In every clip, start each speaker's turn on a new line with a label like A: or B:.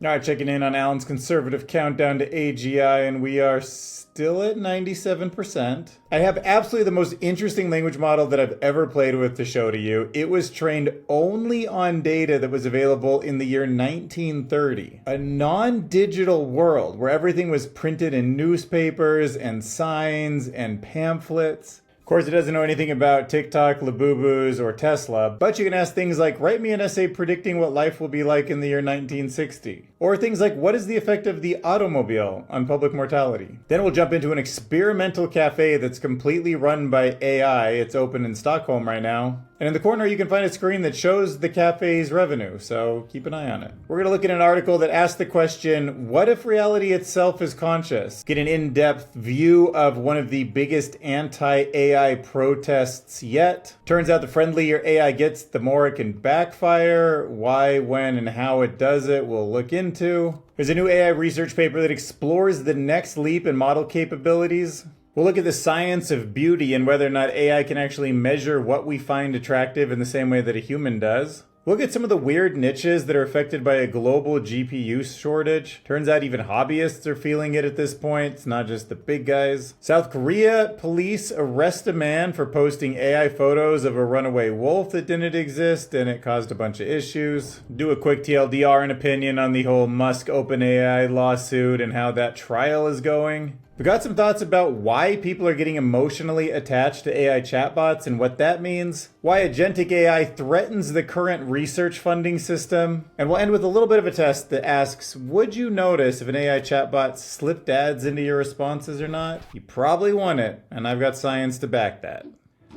A: All right, checking in on Alan's conservative countdown to AGI, and we are still at 97%. I have absolutely the most interesting language model that I've ever played with to show to you. It was trained only on data that was available in the year 1930. A non-digital world where everything was printed in newspapers and signs and pamphlets. Of course, it doesn't know anything about TikTok, Labubus, or Tesla, but you can ask things like, write me an essay predicting what life will be like in the year 1960. Or things like, what is the effect of the automobile on public mortality? Then we'll jump into an experimental cafe that's completely run by AI. It's open in Stockholm right now. And in the corner, you can find a screen that shows the cafe's revenue, so keep an eye on it. We're going to look at an article that asks the question, what if reality itself is conscious? Get an in-depth view of one of the biggest anti-AI protests yet. Turns out the friendlier AI gets, the more it can backfire. Why, when, and how it does it, we'll look into. There's a new AI research paper that explores the next leap in model capabilities. We'll look at the science of beauty and whether or not AI can actually measure what we find attractive in the same way that a human does. Look at some of the weird niches that are affected by a global GPU shortage. Turns out even hobbyists are feeling it at this point. It's not just the big guys. South Korea police arrest a man for posting AI photos of a runaway wolf that didn't exist, and it caused a bunch of issues. Do a quick TLDR and opinion on the whole Musk OpenAI lawsuit and how that trial is going. We got some thoughts about why people are getting emotionally attached to AI chatbots and what that means, why Agentic AI threatens the current research funding system, and we'll end with a little bit of a test that asks, would you notice if an AI chatbot slipped ads into your responses or not? You probably want it, and I've got science to back that.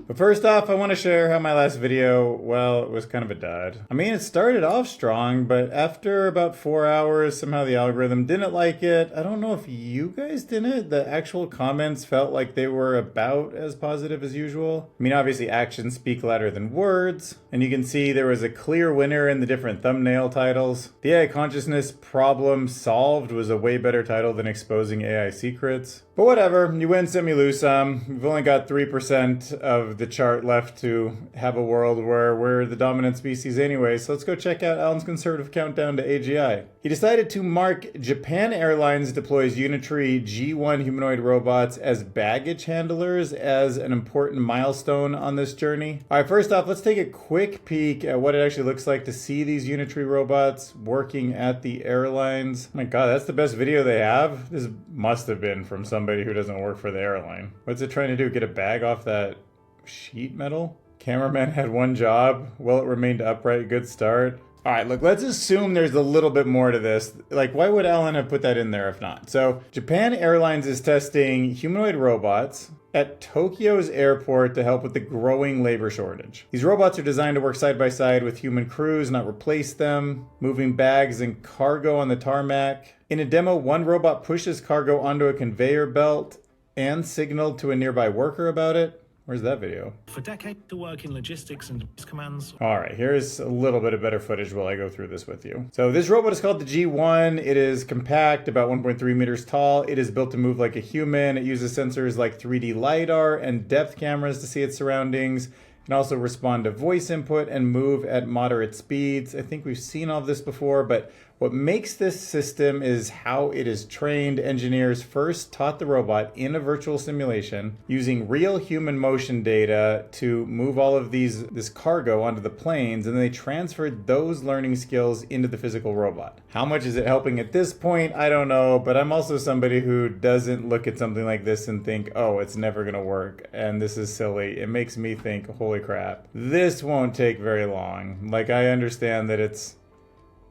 A: But first off, I want to share how my last video, well, it was kind of a dud. I mean, it started off strong, but after about 4 hours, somehow the algorithm didn't like it. I don't know if you guys didn't. The actual comments felt like they were about as positive as usual. I mean, obviously actions speak louder than words, and you can see there was a clear winner in the different thumbnail titles. The AI consciousness problem solved was a way better title than exposing AI secrets. But whatever, you win some, you lose some. We've only got 3% of the chart left to have a world where we're the dominant species anyway, so let's go check out Alan's conservative countdown to AGI. He decided to mark Japan Airlines deploys Unitary G1 humanoid robots as baggage handlers as an important milestone on this journey. All right, first off, let's take a quick peek at what it actually looks like to see these Unitary robots working at the airlines. Oh my God, that's the best video they have? This must have been from somebody who doesn't work for the airline. What's it trying to do? Get a bag off that sheet metal? Cameraman had one job. Well, it remained upright. Good start. All right, look, let's assume there's a little bit more to this. Like, why would Alan have put that in there if not? So, Japan Airlines is testing humanoid robots at Tokyo's airport to help with the growing labor shortage. These robots are designed to work side by side with human crews, not replace them, moving bags and cargo on the tarmac. In a demo, one robot pushes cargo onto a conveyor belt and signaled to a nearby worker about it. Where's that video?
B: For decades to work in logistics and commands.
A: All right, here's a little bit of better footage while I go through this with you. So this robot is called the G1. It is compact, about 1.3 meters tall. It is built to move like a human. It uses sensors like 3D LiDAR and depth cameras to see its surroundings. It can also respond to voice input and move at moderate speeds. I think we've seen all of this before, but what makes this system is how it is trained. Engineers first taught the robot in a virtual simulation using real human motion data to move all of this cargo onto the planes, and then they transferred those learning skills into the physical robot. How much is it helping at this point? I don't know, but I'm also somebody who doesn't look at something like this and think, oh, it's never gonna work, and this is silly. It makes me think, holy crap, this won't take very long. Like, I understand that it's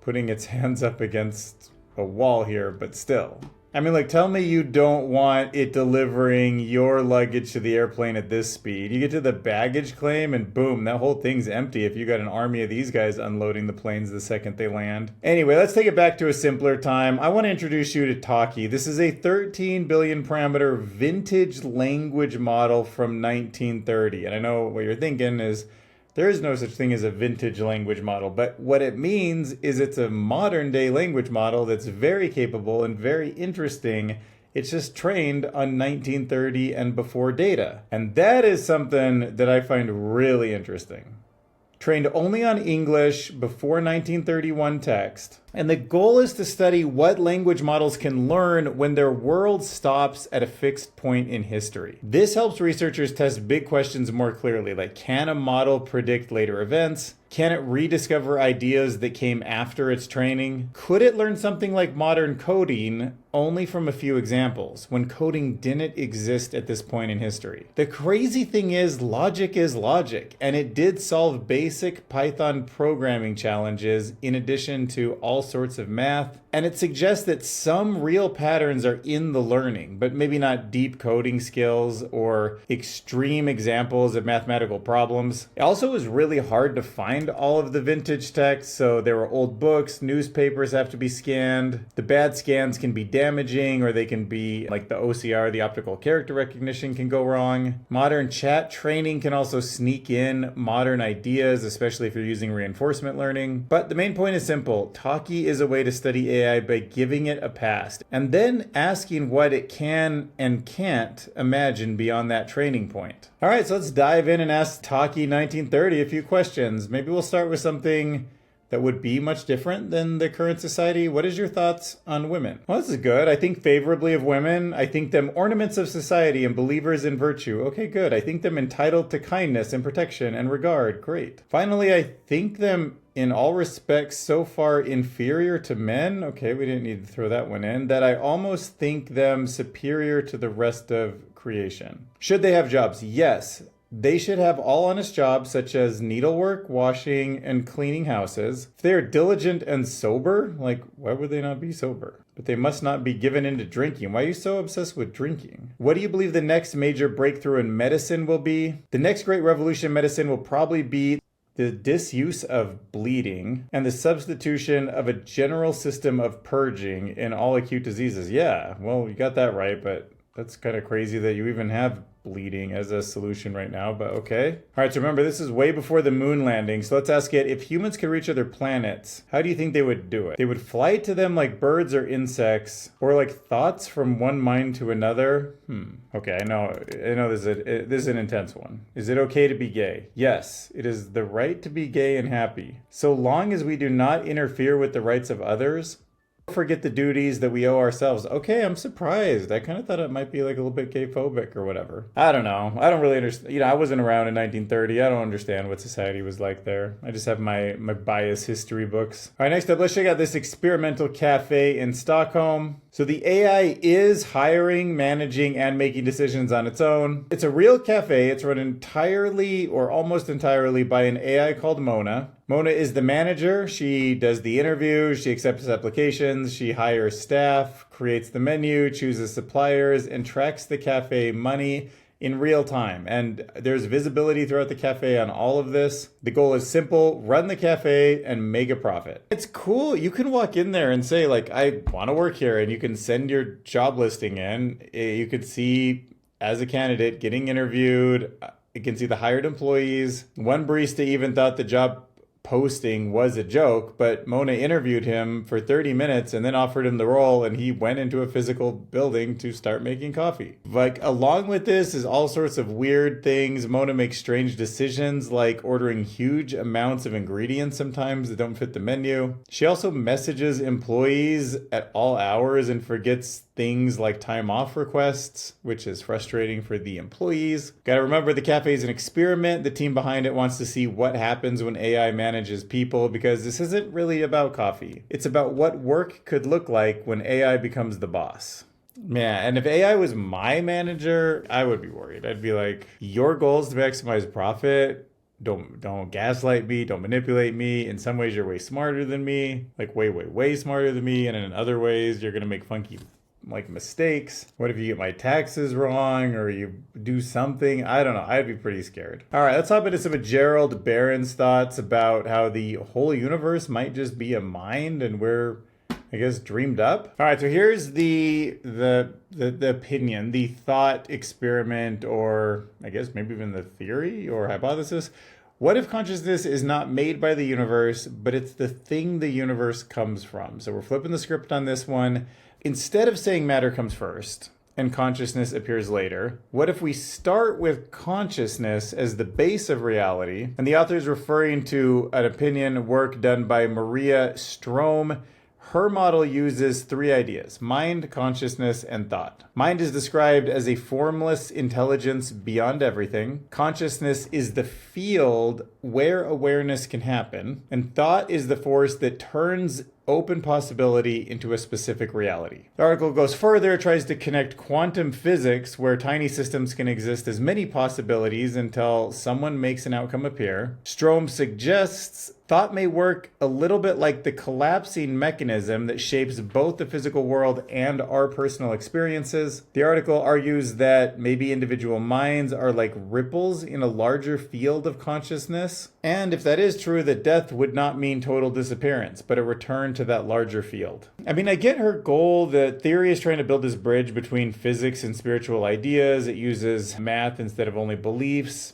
A: putting its hands up against a wall here, but still. I mean, like, tell me you don't want it delivering your luggage to the airplane at this speed. You get to the baggage claim and boom, that whole thing's empty if you got an army of these guys unloading the planes the second they land. Anyway, let's take it back to a simpler time. I want to introduce you to Talkie. This is a 13 billion parameter vintage language model from 1930. And I know what you're thinking is, there is no such thing as a vintage language model, but what it means is it's a modern day language model that's very capable and very interesting. It's just trained on 1930 and before data. And that is something that I find really interesting. trained only on English before 1931 text. And the goal is to study what language models can learn when their world stops at a fixed point in history. This helps researchers test big questions more clearly, like can a model predict later events? Can it rediscover ideas that came after its training? Could it learn something like modern coding only from a few examples, when coding didn't exist at this point in history? The crazy thing is logic, and it did solve basic Python programming challenges in addition to all sorts of math. And it suggests that some real patterns are in the learning, but maybe not deep coding skills or extreme examples of mathematical problems. It also was really hard to find all of the vintage text, so there were old books, newspapers have to be scanned. The bad scans can be damaging, or they can be like the OCR, the optical character recognition, can go wrong. Modern chat training can also sneak in modern ideas, especially if you're using reinforcement learning. But the main point is simple. Talkie is a way to study AI by giving it a past and then asking what it can and can't imagine beyond that training point. All right, so let's dive in and ask Talkie 1930 a few questions. Maybe we'll start with something that would be much different than the current society. What is your thoughts on women? Well, this is good. I think favorably of women. I think them ornaments of society and believers in virtue. Okay, good. I think them entitled to kindness and protection and regard. Great. Finally, I think them in all respects so far inferior to men. Okay, we didn't need to throw that one in. That I almost think them superior to the rest of creation. Should they have jobs? Yes. They should have all honest jobs such as needlework, washing, and cleaning houses. If they are diligent and sober, like why would they not be sober? But they must not be given into drinking. Why are you so obsessed with drinking? What do you believe the next major breakthrough in medicine will be? The next great revolution in medicine will probably be the disuse of bleeding and the substitution of a general system of purging in all acute diseases. Yeah, well, you got that right, but that's kind of crazy that you even have bleeding as a solution right now, but okay. All right, so remember, this is way before the moon landing, so let's ask it, if humans could reach other planets, how do you think they would do it? They would fly to them like birds or insects, or like thoughts from one mind to another? Okay, I know this is an intense one. Is it okay to be gay? Yes, it is the right to be gay and happy, so long as we do not interfere with the rights of others. Forget the duties that we owe ourselves. Okay, I'm surprised. I kind of thought it might be like a little bit gay-phobic or whatever. I don't know. I don't really understand. I wasn't around in 1930. I don't understand what society was like there. I just have my bias history books. All right, next up, let's check out this experimental cafe in Stockholm. So the AI is hiring, managing, and making decisions on its own. It's a real cafe. It's run entirely or almost entirely by an AI called Mona. Mona is the manager. She does the interviews, she accepts applications, she hires staff, creates the menu, chooses suppliers, and tracks the cafe money in real time. And there's visibility throughout the cafe on all of this. The goal is simple: run the cafe and make a profit. It's cool. You can walk in there and say, like, I want to work here, and you can send your job listing in. You could see as a candidate getting interviewed. You can see the hired employees. One barista even thought the job posting was a joke, but Mona interviewed him for 30 minutes and then offered him the role, and he went into a physical building to start making coffee. Like, along with this is all sorts of weird things. Mona makes strange decisions, like ordering huge amounts of ingredients sometimes that don't fit the menu. She also messages employees at all hours and forgets things like time off requests, which is frustrating for the employees. Gotta remember, the cafe is an experiment. The team behind it wants to see what happens when AI manages people, because this isn't really about coffee. It's about what work could look like when AI becomes the boss. Man, and if AI was my manager, I would be worried. I'd be like, your goal is to maximize profit. Don't gaslight me. Don't manipulate me. In some ways, you're way smarter than me. Like way smarter than me. And in other ways, you're going to make funky mistakes. What if you get my taxes wrong, or you do something? I don't know. I'd be pretty scared. All right, let's hop into some of Gerald Barron's thoughts about how the whole universe might just be a mind and we're, I guess, dreamed up. All right, so here's the opinion, the thought experiment, or I guess maybe even the theory or hypothesis. What if consciousness is not made by the universe, but it's the thing the universe comes from? So we're flipping the script on this one. Instead of saying matter comes first, and consciousness appears later? What if we start with consciousness as the base of reality? And the author is referring to an opinion work done by Maria Strom. Her model uses three ideas: mind, consciousness, and thought. Mind is described as a formless intelligence beyond everything. Consciousness is the field where awareness can happen. And thought is the force that turns open possibility into a specific reality. The article goes further, tries to connect quantum physics, where tiny systems can exist as many possibilities until someone makes an outcome appear. Strom suggests thought may work a little bit like the collapsing mechanism that shapes both the physical world and our personal experiences. The article argues that maybe individual minds are like ripples in a larger field of consciousness. And if that is true, that death would not mean total disappearance, but a return to that larger field. I mean, I get her goal. The theory is trying to build this bridge between physics and spiritual ideas. It uses math instead of only beliefs.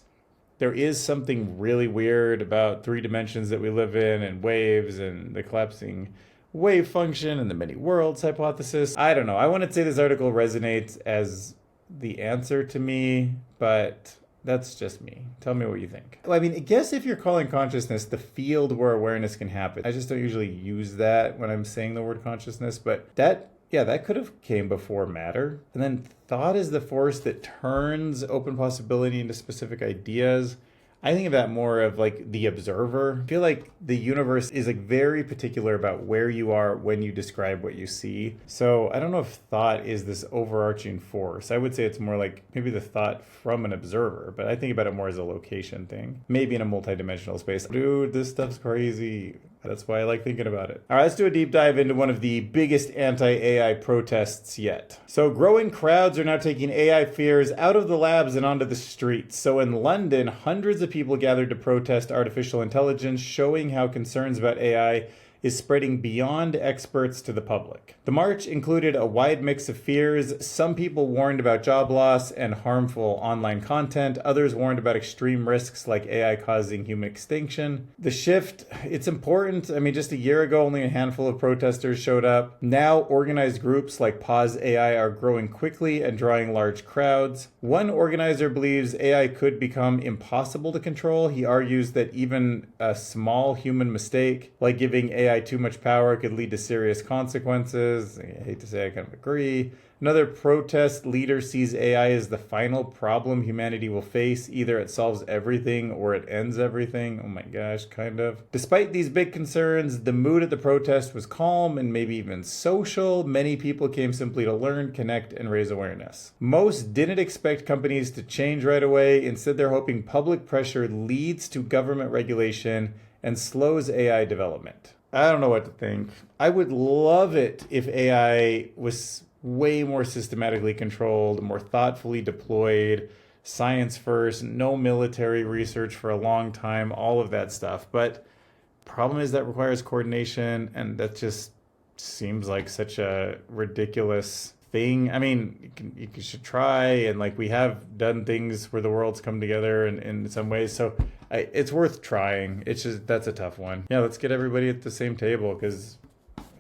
A: There is something really weird about three dimensions that we live in, and waves, and the collapsing wave function, and the many worlds hypothesis. I don't know. I want to say this article resonates as the answer to me, but that's just me. Tell me what you think. Well, I mean, I guess if you're calling consciousness the field where awareness can happen, I just don't usually use that when I'm saying the word consciousness, but that could have came before matter. And then thought is the force that turns open possibility into specific ideas. I think of that more of like the observer. I feel like the universe is like very particular about where you are when you describe what you see. So I don't know if thought is this overarching force. I would say it's more like maybe the thought from an observer, but I think about it more as a location thing. Maybe in a multidimensional space. Dude, this stuff's crazy. That's why I like thinking about it. All right, let's do a deep dive into one of the biggest anti-AI protests yet. So growing crowds are now taking AI fears out of the labs and onto the streets. So in London, hundreds of people gathered to protest artificial intelligence, showing how concerns about AI is spreading beyond experts to the public. The march included a wide mix of fears. Some people warned about job loss and harmful online content. Others warned about extreme risks like AI causing human extinction. The shift, it's important. I mean, just a year ago, only a handful of protesters showed up. Now, organized groups like Pause AI are growing quickly and drawing large crowds. One organizer believes AI could become impossible to control. He argues that even a small human mistake, like giving AI too much power, could lead to serious consequences. I hate to say I kind of agree. Another protest leader sees AI as the final problem humanity will face. Either it solves everything or it ends everything. Oh my gosh, kind of. Despite these big concerns, the mood at the protest was calm and maybe even social. Many people came simply to learn, connect, and raise awareness. Most didn't expect companies to change right away. Instead, they're hoping public pressure leads to government regulation and slows AI development. I don't know what to think. I would love it if AI was way more systematically controlled, more thoughtfully deployed, science first, no military research for a long time, all of that stuff. But problem is that requires coordination, and that just seems like such a ridiculous thing. I mean, you should try, and like we have done things where the world's come together in some ways. So it's worth trying. It's just, that's a tough one. Yeah, let's get everybody at the same table because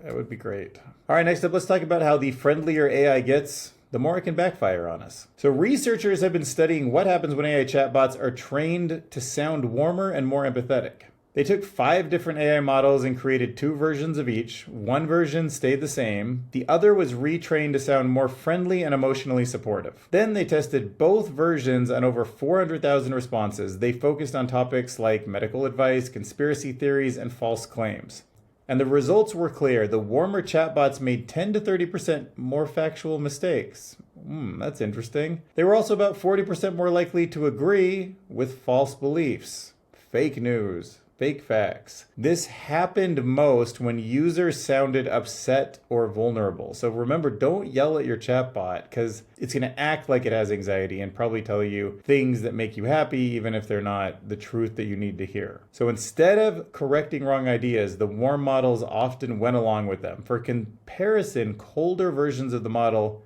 A: that would be great. All right, next up, let's talk about how the friendlier AI gets, the more it can backfire on us. So researchers have been studying what happens when AI chatbots are trained to sound warmer and more empathetic. They took 5 different AI models and created 2 versions of each. One version stayed the same. The other was retrained to sound more friendly and emotionally supportive. Then they tested both versions on over 400,000 responses. They focused on topics like medical advice, conspiracy theories, and false claims. And the results were clear. The warmer chatbots made 10 to 30% more factual mistakes. That's interesting. They were also about 40% more likely to agree with false beliefs. Fake news. Fake facts. This happened most when users sounded upset or vulnerable. So remember, don't yell at your chatbot because it's going to act like it has anxiety and probably tell you things that make you happy, even if they're not the truth that you need to hear. So instead of correcting wrong ideas, the warm models often went along with them. For comparison, colder versions of the model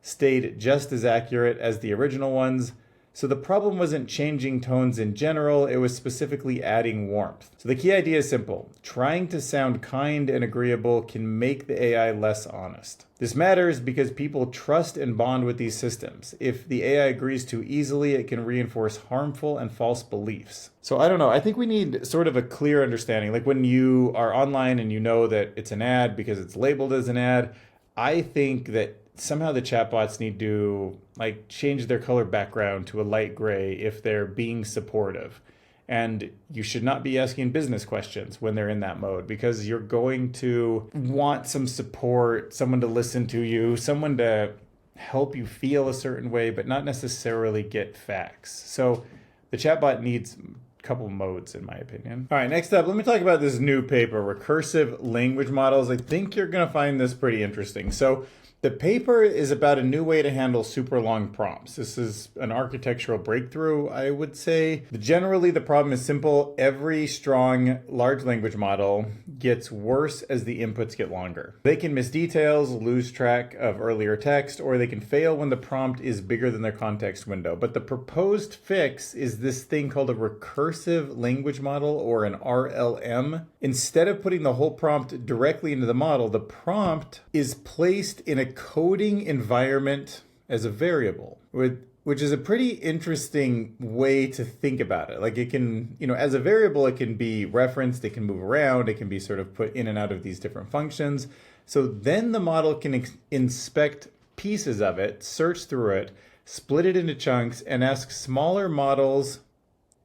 A: stayed just as accurate as the original ones. So the problem wasn't changing tones in general, it was specifically adding warmth. So the key idea is simple. Trying to sound kind and agreeable can make the AI less honest. This matters because people trust and bond with these systems. If the AI agrees too easily, it can reinforce harmful and false beliefs. So I don't know, I think we need sort of a clear understanding. Like when you are online and you know that it's an ad because it's labeled as an ad, I think that somehow the chatbots need to like change their color background to a light gray if they're being supportive. And you should not be asking business questions when they're in that mode, because you're going to want some support, someone to listen to you, someone to help you feel a certain way, but not necessarily get facts. So the chatbot needs a couple modes, in my opinion. All right, next up, let me talk about this new paper, Recursive Language Models. I think you're going to find this pretty interesting. So the paper is about a new way to handle super long prompts. This is an architectural breakthrough, I would say. Generally, the problem is simple. Every strong large language model gets worse as the inputs get longer. They can miss details, lose track of earlier text, or they can fail when the prompt is bigger than their context window. But the proposed fix is this thing called a recursive language model, or an RLM. Instead of putting the whole prompt directly into the model, the prompt is placed in a coding environment as a variable, which is a pretty interesting way to think about it. Like it can, as a variable, it can be referenced, it can move around, it can be sort of put in and out of these different functions. So then the model can inspect pieces of it, search through it, split it into chunks, and ask smaller models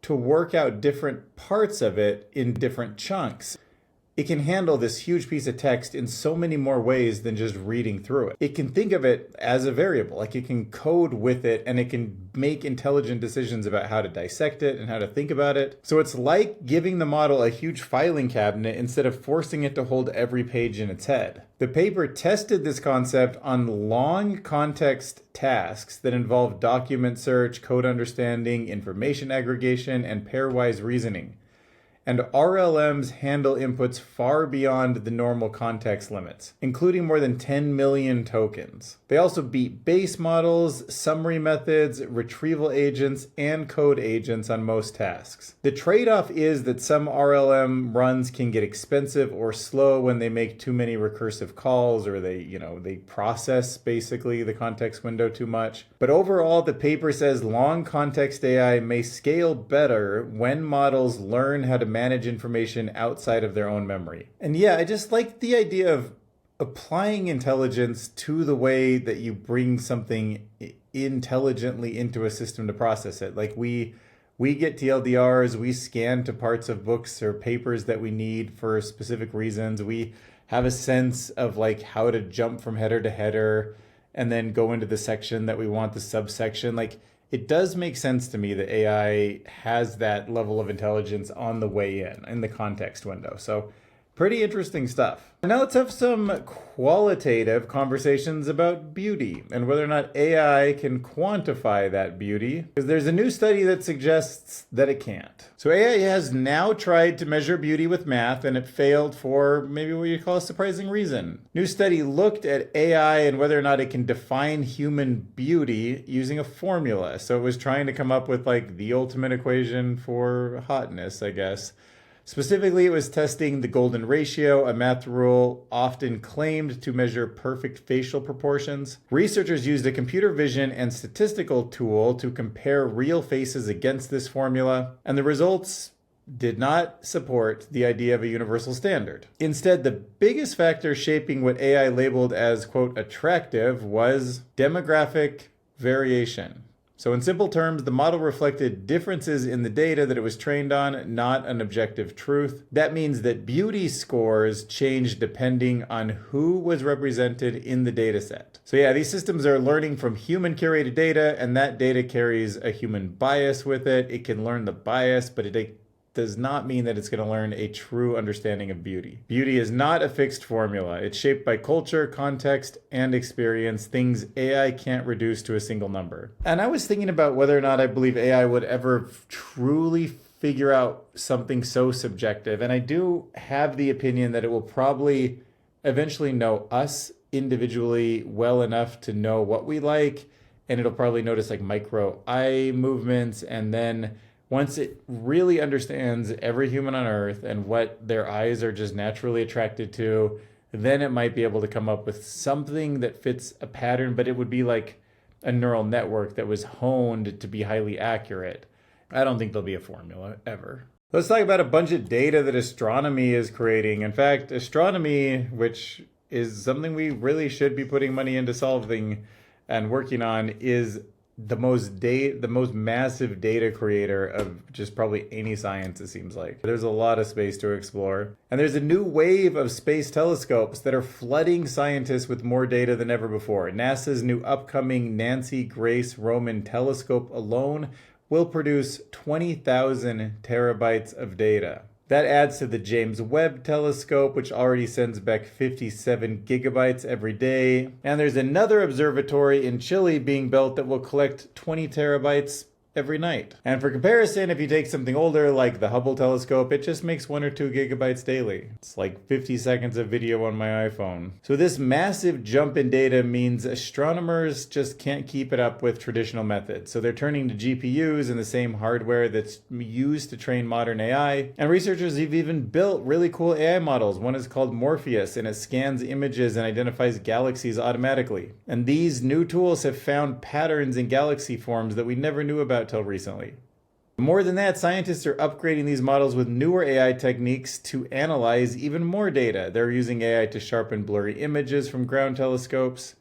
A: to work out different parts of it in different chunks. It can handle this huge piece of text in so many more ways than just reading through it. It can think of it as a variable, like it can code with it, and it can make intelligent decisions about how to dissect it and how to think about it. So it's like giving the model a huge filing cabinet instead of forcing it to hold every page in its head. The paper tested this concept on long context tasks that involve document search, code understanding, information aggregation, and pairwise reasoning. And RLMs handle inputs far beyond the normal context limits, including more than 10 million tokens. They also beat base models, summary methods, retrieval agents, and code agents on most tasks. The trade-off is that some RLM runs can get expensive or slow when they make too many recursive calls, or they process basically the context window too much. But overall, the paper says long context AI may scale better when models learn how to manage information outside of their own memory. And yeah, I just like the idea of applying intelligence to the way that you bring something intelligently into a system to process it. Like we get TLDRs, we scan to parts of books or papers that we need for specific reasons. We have a sense of like how to jump from header to header and then go into the section that we want the subsection. Like it does make sense to me that AI has that level of intelligence on the way in the context window. So pretty interesting stuff. Now let's have some qualitative conversations about beauty and whether or not AI can quantify that beauty, because there's a new study that suggests that it can't. So AI has now tried to measure beauty with math, and it failed for maybe what you call a surprising reason. New study looked at AI and whether or not it can define human beauty using a formula. So it was trying to come up with like the ultimate equation for hotness, I guess. Specifically, it was testing the golden ratio, a math rule often claimed to measure perfect facial proportions. Researchers used a computer vision and statistical tool to compare real faces against this formula, and the results did not support the idea of a universal standard. Instead, the biggest factor shaping what AI labeled as, quote, attractive was demographic variation. So in simple terms, the model reflected differences in the data that it was trained on, not an objective truth. That means that beauty scores changed depending on who was represented in the data set. So yeah, these systems are learning from human curated data, and that data carries a human bias with it. It can learn the bias, but it does not mean that it's going to learn a true understanding of beauty. Beauty is not a fixed formula. It's shaped by culture, context, and experience, things AI can't reduce to a single number. And I was thinking about whether or not I believe AI would ever truly figure out something so subjective. And I do have the opinion that it will probably eventually know us individually well enough to know what we like and it'll probably notice like micro eye movements. And then once it really understands every human on Earth and what their eyes are just naturally attracted to, then it might be able to come up with something that fits a pattern, but it would be like a neural network that was honed to be highly accurate. I don't think there'll be a formula ever. Let's talk about a bunch of data that astronomy is creating. In fact, astronomy, which is something we really should be putting money into solving and working on, is the most massive data creator of just probably any science, it seems like. There's a lot of space to explore. And there's a new wave of space telescopes that are flooding scientists with more data than ever before. NASA's new upcoming Nancy Grace Roman telescope alone will produce 20,000 terabytes of data. That adds to the James Webb telescope, which already sends back 57 gigabytes every day. And there's another observatory in Chile being built that will collect 20 terabytes every night. And for comparison, if you take something older like the Hubble telescope, it just makes 1 or 2 gigabytes daily. It's like 50 seconds of video on my iPhone. So this massive jump in data means astronomers just can't keep it up with traditional methods. So they're turning to GPUs and the same hardware that's used to train modern AI. And researchers have even built really cool AI models. One is called Morpheus, and it scans images and identifies galaxies automatically. And these new tools have found patterns in galaxy forms that we never knew about till recently. More than that, scientists are upgrading these models with newer AI techniques to analyze even more data. They're using AI to sharpen blurry images from ground telescopes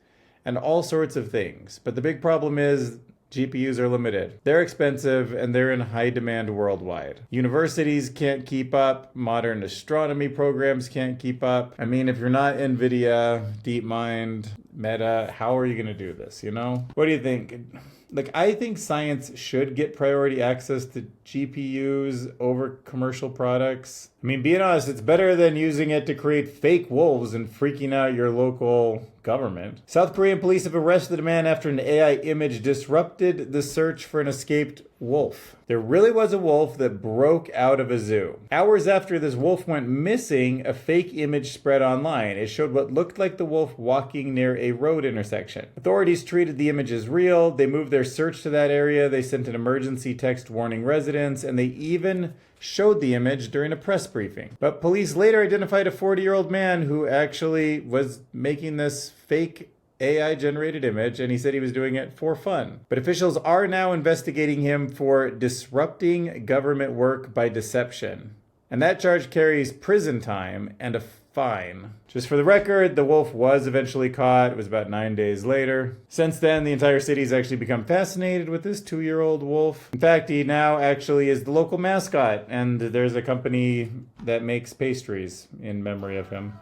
A: and all sorts of things. But the big problem is GPUs are limited. They're expensive and they're in high demand worldwide. Universities can't keep up. Modern astronomy programs can't keep up. I mean, if you're not NVIDIA, DeepMind, Meta, how are you going to do this, you know? What do you think? Like, I think science should get priority access to GPUs over commercial products. I mean, being honest, it's better than using it to create fake wolves and freaking out your local government. South Korean police have arrested a man after an AI image disrupted the search for an escaped wolf. There really was a wolf that broke out of a zoo. Hours after this wolf went missing, a fake image spread online. It showed what looked like the wolf walking near a road intersection. Authorities treated the image as real. They moved their search to that area. They sent an emergency text warning residents, and they even showed the image during a press briefing. But police later identified a 40-year-old man who actually was making this fake AI-generated image, and he said he was doing it for fun. But officials are now investigating him for disrupting government work by deception. And that charge carries prison time and a fine. Just for the record, the wolf was eventually caught. It was about 9 days later. Since then, the entire city's actually become fascinated with this 2-year-old wolf. In fact, he now actually is the local mascot, and there's a company that makes pastries in memory of him.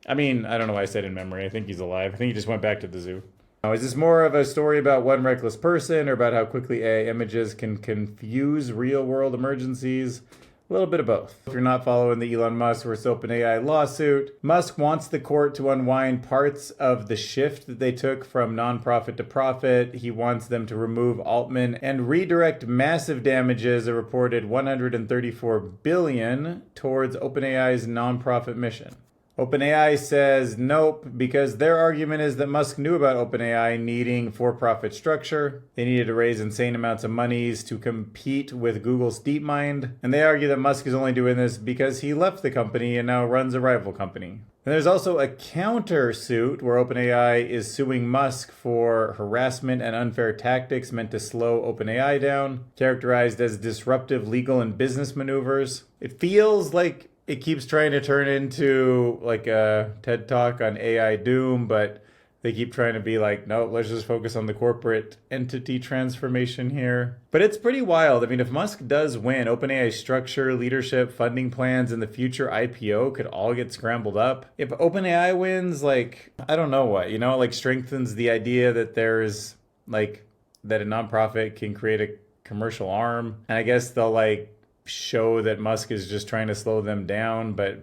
A: I mean, I don't know why I said in memory. I think he's alive. I think he just went back to the zoo. Now, is this more of a story about one reckless person or about how quickly AI images can confuse real-world emergencies? A little bit of both. If you're not following the Elon Musk versus OpenAI lawsuit, Musk wants the court to unwind parts of the shift that they took from nonprofit to profit. He wants them to remove Altman and redirect massive damages, a reported $134 billion, towards OpenAI's nonprofit mission. OpenAI says nope, because their argument is that Musk knew about OpenAI needing for-profit structure. They needed to raise insane amounts of monies to compete with Google's DeepMind. And they argue that Musk is only doing this because he left the company and now runs a rival company. And there's also a counter-suit where OpenAI is suing Musk for harassment and unfair tactics meant to slow OpenAI down, characterized as disruptive legal and business maneuvers. It feels like it keeps trying to turn into like a TED Talk on AI doom, but they keep trying to be like, no, let's just focus on the corporate entity transformation here. But it's pretty wild. I mean, if Musk does win, OpenAI's structure, leadership, funding plans, and the future IPO could all get scrambled up. If OpenAI wins, like, I don't know what, you know, like strengthens the idea that there's like, that a nonprofit can create a commercial arm. And I guess they'll like, show that Musk is just trying to slow them down, but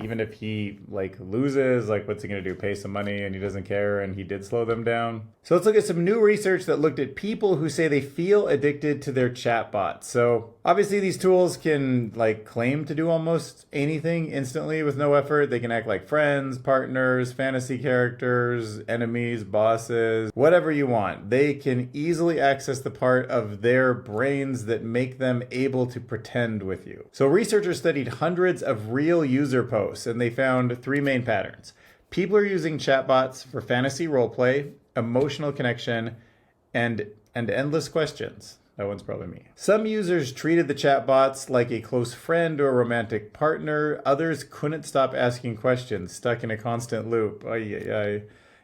A: even if he like loses, like what's he gonna do? Pay some money and he doesn't care and he did slow them down. So let's look at some new research that looked at people who say they feel addicted to their chatbots. So obviously these tools can like claim to do almost anything instantly with no effort. They can act like friends, partners, fantasy characters, enemies, bosses, whatever you want. They can easily access the part of their brains that make them able to pretend with you. So researchers studied hundreds of real user posts and they found three main patterns. People are using chatbots for fantasy roleplay, emotional connection, and endless questions. That one's probably me. Some users treated the chatbots like a close friend or romantic partner. Others couldn't stop asking questions, stuck in a constant loop.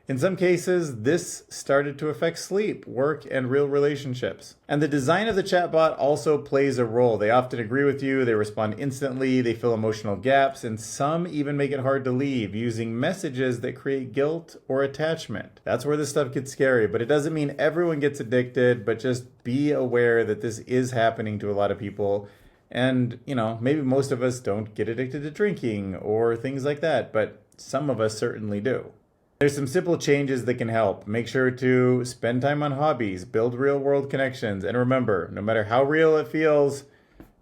A: In some cases, this started to affect sleep, work, and real relationships. And the design of the chatbot also plays a role. They often agree with you, they respond instantly, they fill emotional gaps, and some even make it hard to leave, using messages that create guilt or attachment. That's where this stuff gets scary, but it doesn't mean everyone gets addicted, but just be aware that this is happening to a lot of people. And, maybe most of us don't get addicted to drinking or things like that, but some of us certainly do. There's some simple changes that can help. Make sure to spend time on hobbies, build real world connections, and remember, no matter how real it feels,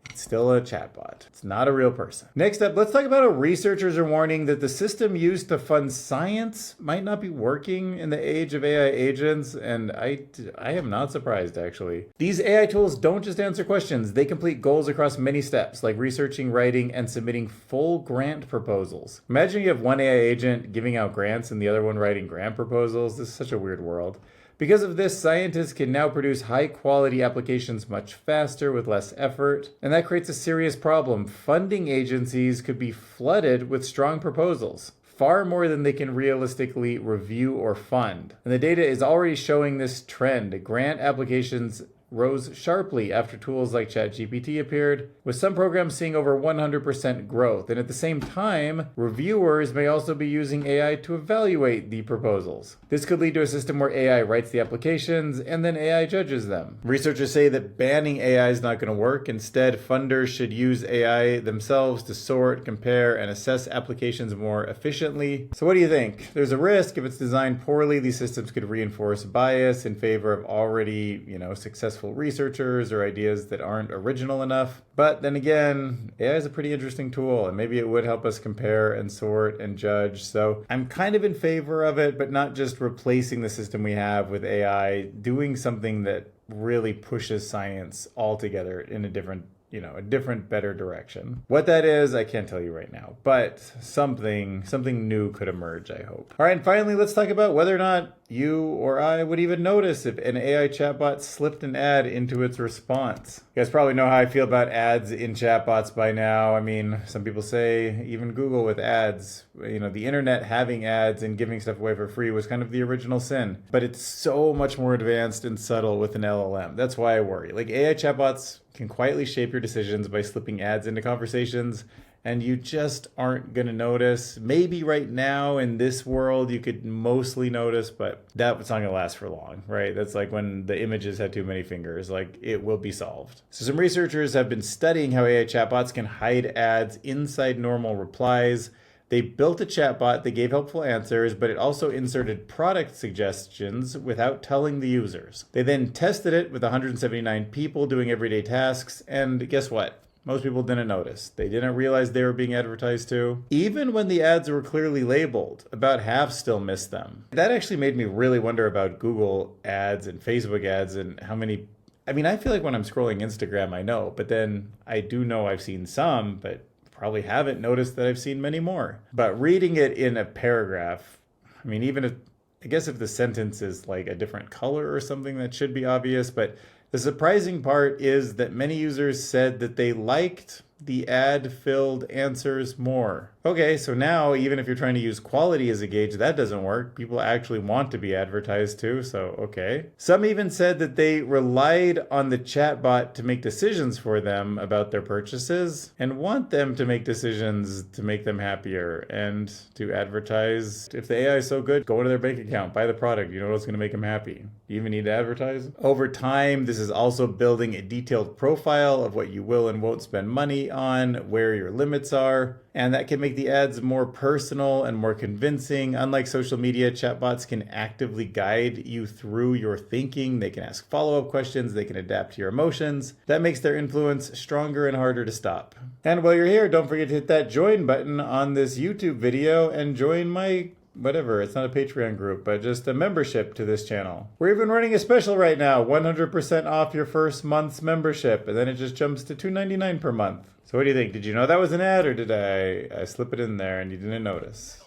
A: it's still a chatbot. It's not a real person. Next up, let's talk about how researchers are warning that the system used to fund science might not be working in the age of AI agents, and I am not surprised, actually. These AI tools don't just answer questions, they complete goals across many steps, like researching, writing, and submitting full grant proposals. Imagine you have one AI agent giving out grants and the other one writing grant proposals. This is such a weird world. Because of this, scientists can now produce high-quality applications much faster with less effort, and that creates a serious problem. Funding agencies could be flooded with strong proposals, far more than they can realistically review or fund. And the data is already showing this trend. Grant applications rose sharply after tools like ChatGPT appeared, with some programs seeing over 100% growth. And at the same time, reviewers may also be using AI to evaluate the proposals. This could lead to a system where AI writes the applications and then AI judges them. Researchers say that banning AI is not going to work. Instead, funders should use AI themselves to sort, compare, and assess applications more efficiently. So what do you think? There's a risk if it's designed poorly, these systems could reinforce bias in favor of already, successful researchers or ideas that aren't original enough. But then again, AI is a pretty interesting tool and maybe it would help us compare and sort and judge. So I'm kind of in favor of it, but not just replacing the system we have with AI, doing something that really pushes science altogether in a different, better direction. What that is, I can't tell you right now, but something new could emerge, I hope. All right, and finally, let's talk about whether or not you or I would even notice if an AI chatbot slipped an ad into its response. You guys probably know how I feel about ads in chatbots by now. I mean, some people say even Google with ads, the internet having ads and giving stuff away for free was kind of the original sin, but it's so much more advanced and subtle with an LLM. That's why I worry. Like AI chatbots can quietly shape your decisions by slipping ads into conversations, and you just aren't going to notice. Maybe right now in this world you could mostly notice, but that's not going to last for long, right? That's like when the images had too many fingers, like it will be solved. So some researchers have been studying how AI chatbots can hide ads inside normal replies. They built a chatbot that gave helpful answers, but it also inserted product suggestions without telling the users. They then tested it with 179 people doing everyday tasks, and guess what? Most people didn't notice. They didn't realize they were being advertised to. Even when the ads were clearly labeled, about half still missed them. That actually made me really wonder about Google ads and Facebook ads and how many... I feel like when I'm scrolling Instagram, I know, but then I do know I've seen some, but probably haven't noticed that I've seen many more. But reading it in a paragraph, even if, I guess if the sentence is like a different color or something, that should be obvious, but the surprising part is that many users said that they liked the ad-filled answers more. Okay, so now even if you're trying to use quality as a gauge, that doesn't work. People actually want to be advertised to, so okay. Some even said that they relied on the chatbot to make decisions for them about their purchases and want them to make decisions to make them happier and to advertise. If the AI is so good, go into their bank account, buy the product. You know what's going to make them happy. You even need to advertise. Over time, this is also building a detailed profile of what you will and won't spend money on where your limits are, and that can make the ads more personal and more convincing. Unlike social media, chatbots can actively guide you through your thinking. They can ask follow-up questions. They can adapt to your emotions. That makes their influence stronger and harder to stop. And while you're here, don't forget to hit that join button on this YouTube video and join my whatever, it's not a Patreon group, but just a membership to this channel. We're even running a special right now, 100% off your first month's membership, and then it just jumps to $2.99 per month. So what do you think? Did you know that was an ad, or did I slip it in there and you didn't notice?